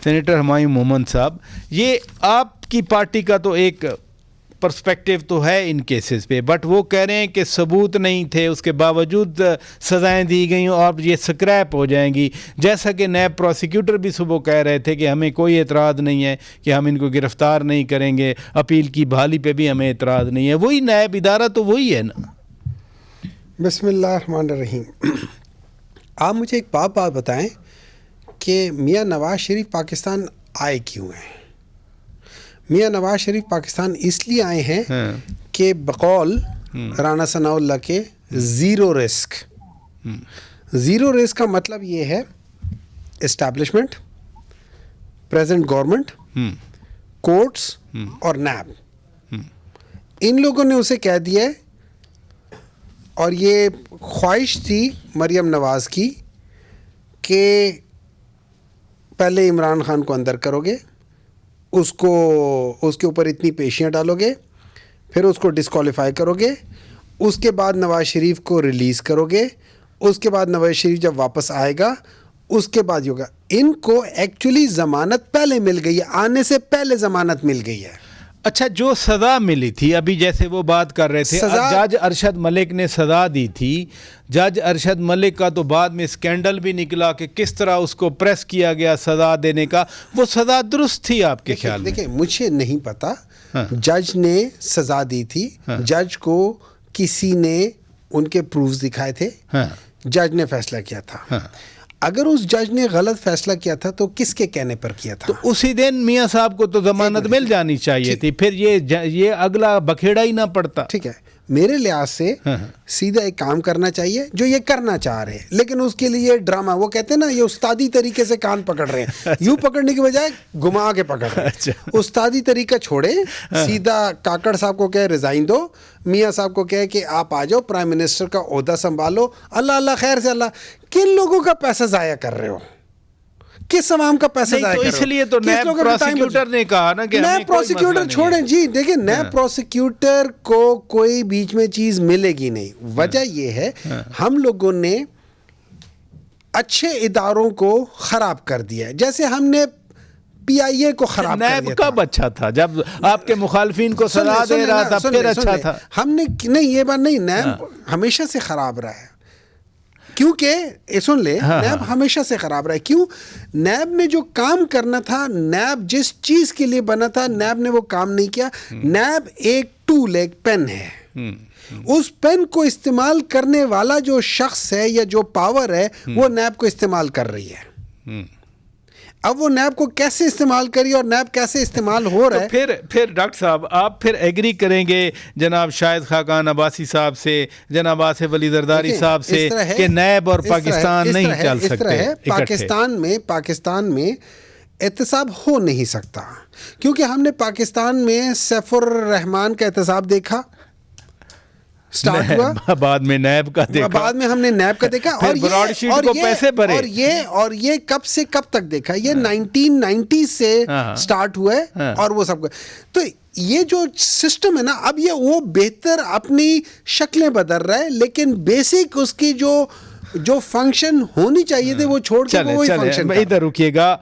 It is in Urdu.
سینیٹر ہمایوں محمد صاحب، یہ آپ کی پارٹی کا تو ایک پرسپیکٹیو تو ہے ان کیسز پہ، بٹ وہ کہہ رہے ہیں کہ ثبوت نہیں تھے، اس کے باوجود سزائیں دی گئیں اور یہ سکریپ ہو جائیں گی، جیسا کہ نیب پروسیکیوٹر بھی صبح کہہ رہے تھے کہ ہمیں کوئی اعتراض نہیں ہے کہ ہم ان کو گرفتار نہیں کریں گے، اپیل کی بحالی پہ بھی ہمیں اعتراض نہیں ہے. وہی نیب ادارہ تو وہی ہے نا. بسم اللہ الرحمن الرحیم. آپ مجھے ایک بات بتائیں کہ میاں نواز شریف پاکستان آئے کیوں ہیں؟ میاں نواز شریف پاکستان اس لیے آئے ہیں کہ بقول رانا ثناء اللہ کے زیرو رسک. زیرو رسک کا مطلب یہ ہے اسٹیبلشمنٹ، پریزنٹ گورنمنٹ، کورٹس اور نیب. ان لوگوں نے اسے کہہ دیا ہے، اور یہ خواہش تھی مریم نواز کی کہ پہلے عمران خان کو اندر کرو گے، اس کے اوپر اتنی پیشیاں ڈالو گے، پھر اس کو ڈسکوالیفائی کرو گے، اس کے بعد نواز شریف کو ریلیز کرو گے، اس کے بعد نواز شریف جب واپس آئے گا اس کے بعد ہوگا. ان کو ایکچولی ضمانت پہلے مل گئی ہے، آنے سے پہلے ضمانت مل گئی ہے. اچھا، جو سزا ملی تھی، ابھی جیسے وہ بات کر رہے تھے، جج ارشد ملک نے سزا دی تھی. جج ارشد ملک کا تو بعد میں اسکینڈل بھی نکلا کہ کس طرح اس کو پریس کیا گیا سزا دینے کا. وہ سزا درست تھی آپ کے خیال میں؟ دیکھیں، مجھے نہیں پتا. جج نے سزا دی تھی، جج کو کسی نے ان کے پروفز دکھائے تھے، جج نے فیصلہ کیا تھا. اگر اس جج نے غلط فیصلہ کیا تھا تو کس کے کہنے پر کیا تھا؟ تو اسی دن میاں صاحب کو تو ضمانت مل جانی چاہیے تھی، پھر یہ اگلا بکھیڑا ہی نہ پڑتا. ٹھیک ہے، میرے لحاظ سے سیدھا ایک کام کرنا چاہیے جو یہ کرنا چاہ رہے ہیں، لیکن اس کے لیے ڈرامہ، وہ کہتے ہیں نا، یہ استادی طریقے سے کان پکڑ رہے ہیں. یوں پکڑنے کی بجائے گھما کے پکڑ رہے ہیں. استادی طریقہ چھوڑے، سیدھا کاکڑ صاحب کو کہے ریزائن دو، میاں صاحب کو کہے کہ آپ آ جاؤ پرائم منسٹر کا عہدہ سنبھالو. اللہ خیر سے. کن لوگوں کا پیسہ ضائع کر رہے ہو؟ کس عوام کا پیسہ ضائع کر رہے ہو؟ اس لیے تو نیب پروسیکیوٹر نے کہا نا کہ نیب پروسیکیوٹر چھوڑیں جی. دیکھیں، نیب پروسیکیوٹر کو کوئی بیچ میں چیز ملے گی نہیں. وجہ یہ ہے ہم لوگوں نے اچھے اداروں کو خراب کر دیا ہے. جیسے ہم نے پی آئی اے کو خراب کر دیا. نیب کب اچھا تھا؟ جب آپ کے مخالفین کو سزا دے رہا تھا پھر اچھا تھا. ہم نے نہیں، یہ بات نہیں. نیب ہمیشہ سے خراب رہا ہے، کیونکہ سن لے، نیب ہمیشہ سے خراب رہا ہے. کیوں؟ نیب نے جو کام کرنا تھا، نیب جس چیز کے لیے بنا تھا، نیب نے وہ کام نہیں کیا. نیب ایک ٹول، ایک پین ہے. اس پین کو استعمال کرنے والا جو شخص ہے یا جو پاور ہے وہ نیب کو استعمال کر رہی ہے. اب وہ نیب کو کیسے استعمال کری اور نیب کیسے استعمال ہو رہا ہے؟ پھر ڈاکٹر صاحب آپ پھر ایگری کریں گے جناب شاہد خاقان عباسی صاحب سے، جناب آصف علی زرداری صاحب سے کہ نیب اور پاکستان نہیں چل سکتے. پاکستان میں احتساب ہو نہیں سکتا، کیونکہ ہم نے پاکستان میں سیف الرحمان کا احتساب دیکھا، سٹارٹ ہوا، بعد میں نیب کا دیکھا، بعد میں ہم نے نیب کا دیکھا، اور براڈ شیٹ کو پیسے بھرے، اور یہ کب سے کب تک دیکھا؟ یہ 1990 سے سٹارٹ ہوا ہے، اور وہ سب کو. تو یہ جو سسٹم ہے نا، اب یہ وہ بہتر اپنی شکلیں بدل رہا ہے، لیکن بیسک اس کی جو فنکشن ہونی چاہیے تھے وہ چھوڑ کے وہی فنکشن. ادھر رکیے گا.